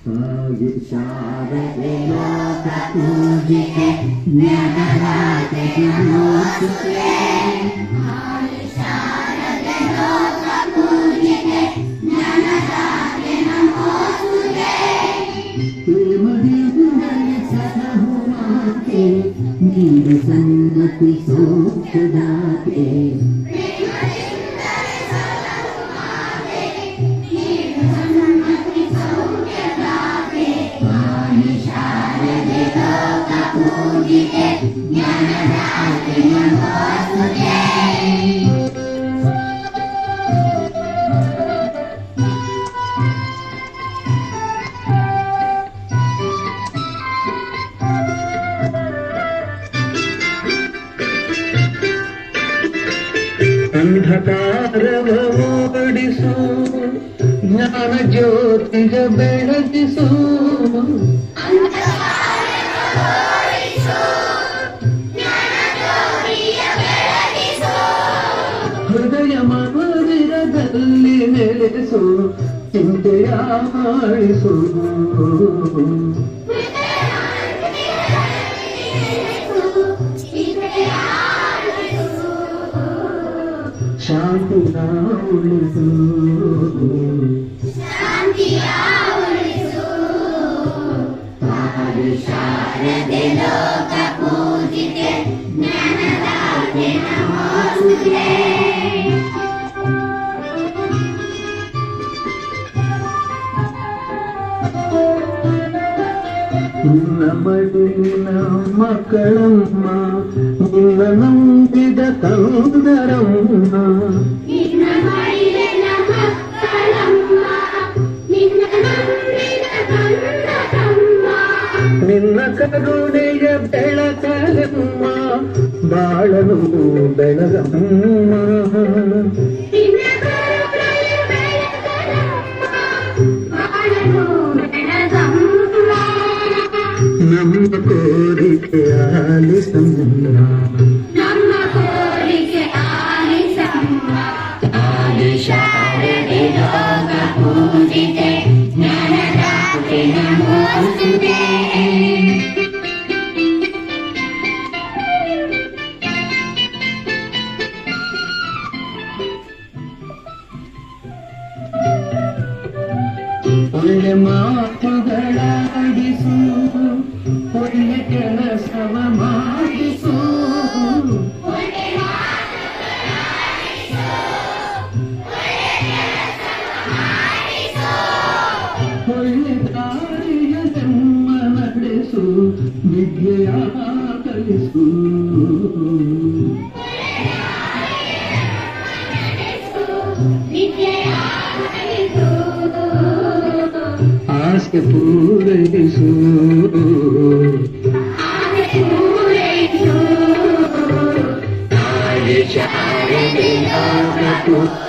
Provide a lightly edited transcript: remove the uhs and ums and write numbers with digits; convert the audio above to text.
ಶಾರದೆ ಲೋಕ ಪೂಜಿಕೆ ಜ್ಞಾನದಾತೆ ನಮೋಸ್ತುತೆ. ಶಾರದೆ ಲೋಕ ಪೂಜಿಕೆ ಜ್ಞಾನದಾತೆ ನಮೋಸ್ತುತೆ. ಪ್ರೇಮದಿಂದಲೇ ಸದಹುಮಾತೆ ನೀಡು ಸನ್ಮತಿ ಸೌಖ್ಯದಾತೆ. ಅಂಧಕಾರವ ಓಡಿಸು ಜ್ಞಾನ ಜ್ಯೋತಿಗ ಬೆಳಗಿಸು. ಹೃದಯ ಮನೋವಿರದಲ್ಲಿ ನೆಲೆಸು ಚಿಂತೆಯ ಮಾಡಿಸು. ಶಾಂತಿಯ ಉಳಿಸು. ಶಾರದೆ ಲೋಕ ಪೂಜಿಕೆ ಜ್ಞಾನದಾತೆ ನಮೋಸ್ತುತೆ. ನಿನ್ನ ಮಡಿಲಿನ ಮಕ್ಕಳಮ್ಮ ನಿನ್ನ ನಂಬಿದ ತಂದರಮ್ಮ. ನಿನ್ನ ಮಡಿಲಿನ ಮಕ್ಕಳಮ್ಮ ನಿನ್ನ ನಂಬಿದ ತಂದರಮ್ಮ. ನಿನ್ನ ಕರುಣೆಯ ಬೆಳಕಲಮ್ಮ ಬಾಳನು ಬೆಳಗಮ್ಮ. ನಮ್ಮ ಕೋರಿಕೆ ಆಲಿಸಮ್ಮ. ನಮ್ಮ ಕೋರಿಕೆ ಆಲಿಸಮ್ಮ. ಆದಿ ಶಾರದೆ ಲೋಕ ಪೂಜಿತೆ ಜ್ಞಾನದಾತೆ ನಮೋಸ್ತುತೆ. ಒಳ್ಳೆ ಮಾತುಗಳಾಡಿಸು ಒಳ್ಳೆ ಕೆಲಸವ ಮಾಡಿಸು. ಒಳ್ಳೆ ದಾರಿಯ ಜನ್ಮ ನಡೆಸು ವಿದ್ಯೆಯ ಕಲಿಸು. ಆಸೆ ಪೂರೈಸು. ಶಾರದೆ ಲೋಕ